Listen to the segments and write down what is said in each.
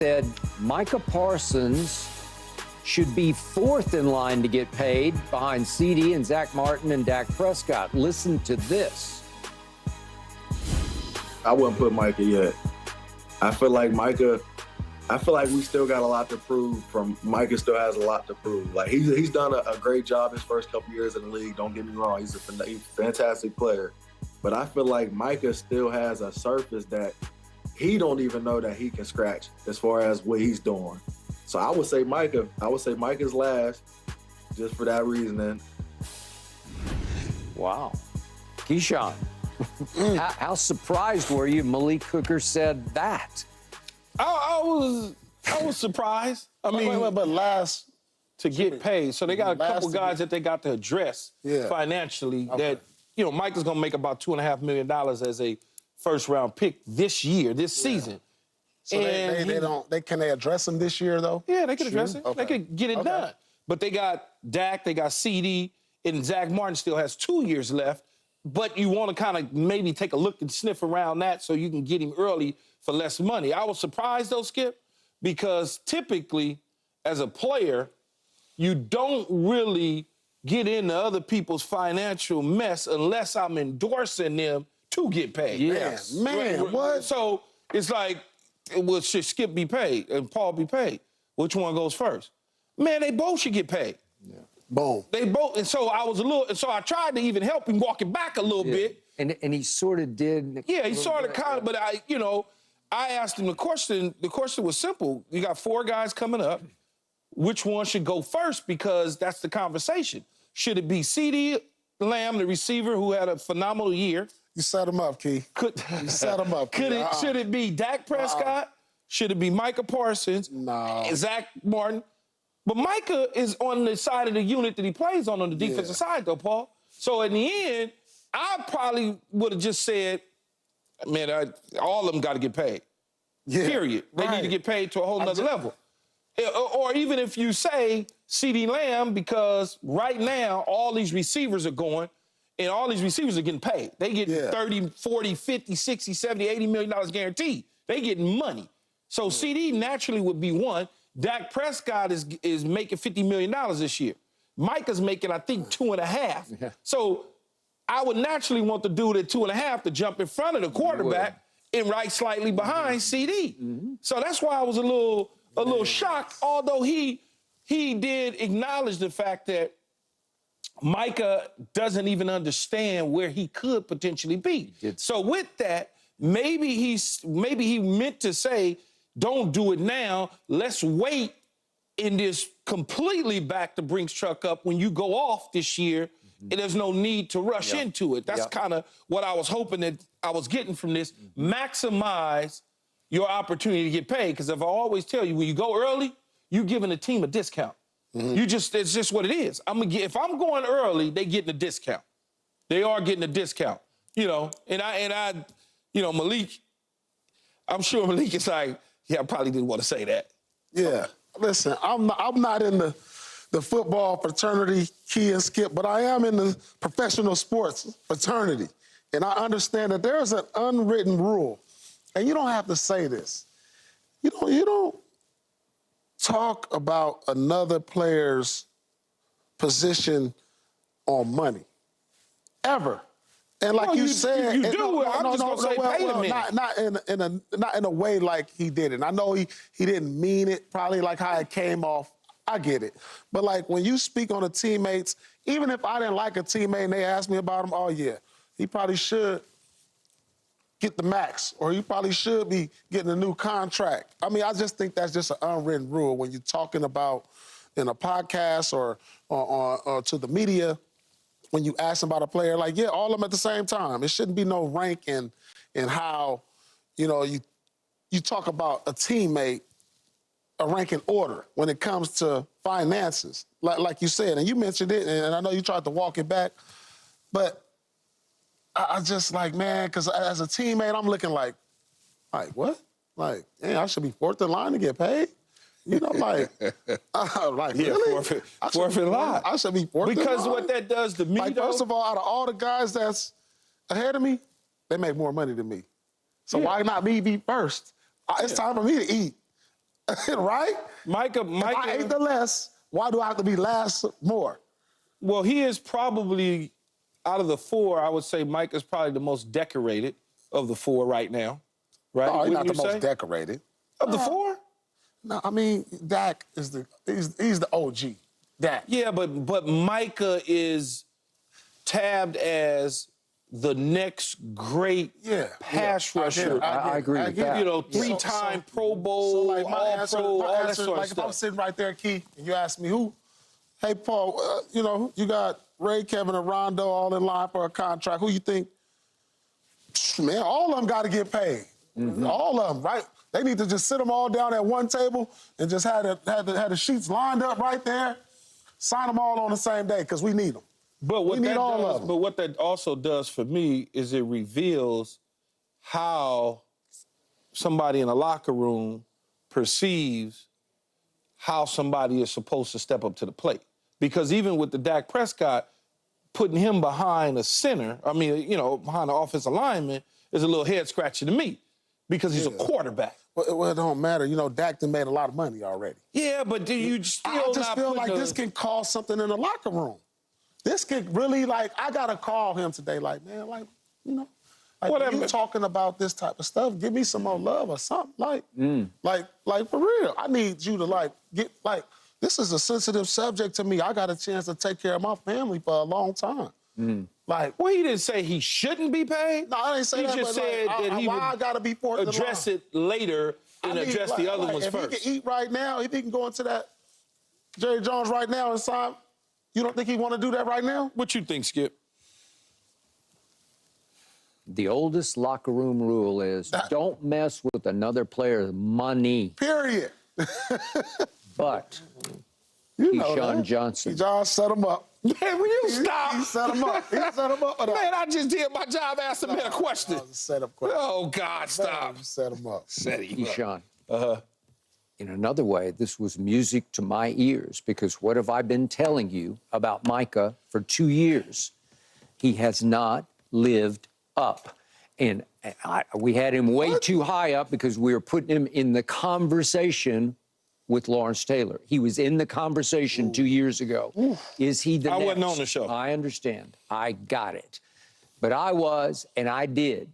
said Micah Parsons should be fourth in line to get paid behind CD and Zach Martin and Dak Prescott. Listen to this. I wouldn't put Micah yet. I feel like we still got a lot to prove. Micah still has a lot to prove. Like he's done a great job his first couple years in the league. Don't get me wrong, he's a fantastic player. But I feel like Micah still has a surface that he don't even know that he can scratch as far as what he's doing. So I would say Micah. I would say Micah's last, just for that reasoning. Wow. Keyshawn, how surprised were you Malik Hooker said that? I was surprised. I mean, but last to get paid. So they got a couple guys that they got to address financially. Okay. That Micah's gonna make about $2.5 million as a first-round pick this season. So can they address him this year though? Yeah, they can address it. Okay. They could get it done. But they got Dak, they got CD, and Zach Martin still has 2 years left. But you want to kind of maybe take a look and sniff around that so you can get him early for less money. I was surprised though, Skip, because typically as a player, you don't really get into other people's financial mess unless I'm endorsing them to get paid. Yes. Man, what? So it's like, well, should Skip be paid and Paul be paid? Which one goes first? Man, they both should get paid. Yeah. Boom. They both, and so I tried to even help him walk it back a little bit. And he sort of did. Yeah, he sort of kind of, but I asked him the question. The question was simple. You got 4 guys coming up. Which one should go first? Because that's the conversation. Should it be CD Lamb, the receiver who had a phenomenal year? You set him up, Key. You set him up. Should it be Dak Prescott? Should it be Micah Parsons? No. Zach Martin? But Micah is on the side of the unit that he plays on the defensive side, though, Paul. So in the end, I probably would have just said, man, all of them got to get paid. Yeah. Period. They need to get paid to a whole nother level. Or even if you say CD Lamb, because right now all these receivers are going, and all these receivers are getting paid. They get 30, 40, 50, 60, 70, $80 million guaranteed. They getting money. So CD naturally would be one. Dak Prescott is making $50 million this year. Micah's making, I think, 2.5. Yeah. So I would naturally want the dude at 2.5 to jump in front of the quarterback and right slightly behind CD. Mm-hmm. So that's why I was a little shocked, although he did acknowledge the fact that Micah doesn't even understand where he could potentially be. So with that, maybe he meant to say, don't do it now. Let's wait in this completely back the Brinks truck up when you go off this year. And there's no need to rush into it. That's kind of what I was hoping that I was getting from this. Maximize your opportunity to get paid. Because if I always tell you, when you go early, you're giving a team a discount. It's just what it is. If I'm going early, they getting a discount. They are getting a discount. And Malik, I'm sure Malik is like, I probably didn't want to say that. Yeah. Listen, I'm not in the football fraternity, Key and Skip, but I am in the professional sports fraternity. And I understand that there is an unwritten rule. And you don't have to say this. You don't talk about another player's position on money. Ever. And like you said, you do. I'm just gonna say pay him. Not in a way like he did it. I know he didn't mean it, probably like how it came off. I get it. But like when you speak on the teammates, even if I didn't like a teammate and they asked me about him, oh yeah, he probably should get the max, or he probably should be getting a new contract. I mean, I just think that's just an unwritten rule when you're talking about in a podcast or to the media. When you ask about a player, like, all of them at the same time. It shouldn't be no rank in how, you talk about a teammate, a ranking order when it comes to finances, like you said. And you mentioned it, and I know you tried to walk it back. But I just like, man, because as a teammate, I'm looking like what? Like, I should be fourth in line to get paid? Really? Forfeit line. I should be fourth in line. Because what that does to me, first of all, out of all the guys that's ahead of me, they make more money than me. So why not me be first? It's time for me to eat. right? Micah. If I ate the less, why do I have to be last more? Well, he is probably, out of the four, I would say Mike is probably the most decorated of the four right now. Right? No, he's not Wouldn't the you most say? decorated. Of the four? No, I mean, Dak is he's the OG. Dak. Yeah, but Micah is tabbed as the next great pass rusher. I agree with that. You know, three-time Pro Bowl, So like my All answer, Pro, my all that answer, sort like of if stuff. I'm sitting right there, Key, and you ask me who, hey Paul, you know, you got Ray, Kevin, and Rondo all in line for a contract. Who you think? Man, all of them got to get paid. All of them, right? They need to just sit them all down at one table and just have the sheets lined up right there. Sign them all on the same day because we need them. But what We need that all does, of them. but what that also does for me is it reveals how somebody in a locker room perceives how somebody is supposed to step up to the plate. Because even with the Dak Prescott, putting him behind a center, I mean, you know, behind the offensive lineman, is a little head scratcher to me because he's a quarterback. Well, it don't matter. You know, Dak done made a lot of money already. Yeah, but do you still I just not feel put like the- this can cause something in the locker room. This could really, like, I got to call him today, like, man, like, you know, like, Whatever. when you talking about this type of stuff, give me some more love or something. Like for real, I need you to, like, get, like, this is a sensitive subject to me. I got a chance to take care of my family for a long time. Like, Well, he didn't say he shouldn't be paid. no, I didn't say He that, just but, said like, that he why would I got to be fourth in line? address it later and I need, address the other ones if first. he can eat right now, if he can go into that Jerry Jones right now and sign, you don't think he want to do that right now? What you think, Skip? The oldest locker room rule is don't mess with another player's money. Period. But You know Keyshawn that. Johnson. John set him up. Man, will you stop? He set him up. He set him up. For that. Man, I just did my job, asked him a question. That was a setup question. Oh, God, stop. Set him up. Said he. Keyshawn. In another way, this was music to my ears because what have I been telling you about Micah for 2 years? He has not lived up. And we had him way too high up because we were putting him in the conversation with Lawrence Taylor. He was in the conversation 2 years ago. Is he the I next? wasn't on the show. I understand. I got it. But I was, and I did.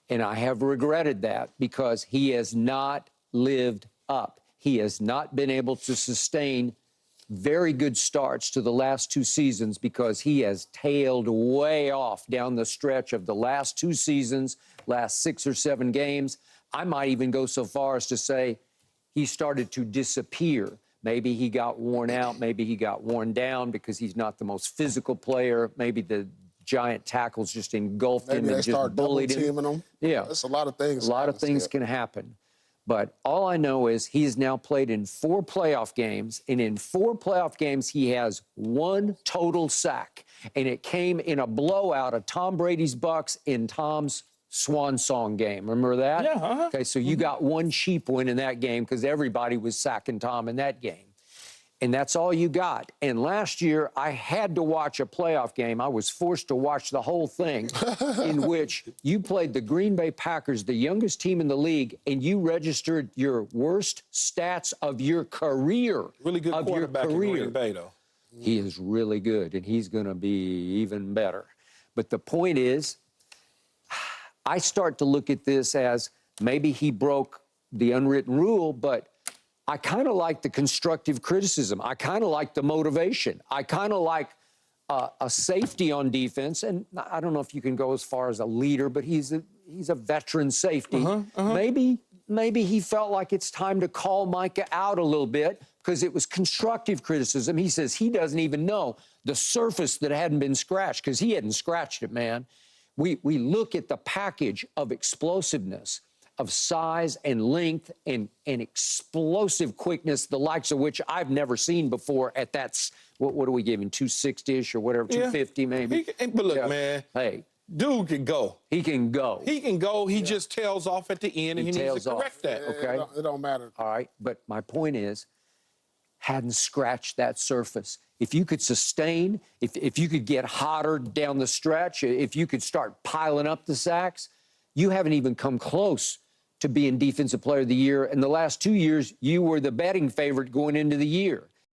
And I have regretted that because he has not lived up. He has not been able to sustain very good starts to the last 2 seasons because he has tailed way off down the stretch of the last 2 seasons, last 6 or 7 games. I might even go so far as to say he started to disappear. Maybe he got worn out. Maybe he got worn down because he's not the most physical player. Maybe the giant tackles just engulfed him Maybe they and start just bullied him. double-teaming him. Yeah. That's a lot of things. A lot of things can happen. But all I know is he's now played in 4 playoff games, and in 4 playoff games, he has 1 total sack. And it came in a blowout of Tom Brady's Bucks in Tom's swan song game. Remember that? Yeah, Okay, so you got 1 cheap win in that game because everybody was sacking Tom in that game. And that's all you got. And last year, I had to watch a playoff game. I was forced to watch the whole thing in which you played the Green Bay Packers, the youngest team in the league, and you registered your worst stats of your career. Really good of your quarterback in career. Green Bay, though. He is really good, and he's going to be even better. But the point is, I start to look at this as maybe he broke the unwritten rule, but I kind of like the constructive criticism. I kind of like the motivation. I kind of like a safety on defense. And I don't know if you can go as far as a leader, but he's a veteran safety. Maybe he felt like it's time to call Micah out a little bit because it was constructive criticism. He says he doesn't even know the surface that hadn't been scratched because he hadn't scratched it, man. We look at the package of explosiveness, of size and length and explosive quickness, the likes of which I've never seen before at that, what are we giving, 260-ish or whatever, 250 maybe? But look, man, Hey, dude can go. he can go. He can go. He just tails off at the end, and he needs tails to off. correct that. Okay. It don't matter. All right, but my point is, hadn't scratched that surface. If you could sustain, if you could get hotter down the stretch, if you could start piling up the sacks, you haven't even come close to being Defensive Player of the Year. And the last 2 years, you were the betting favorite going into the year.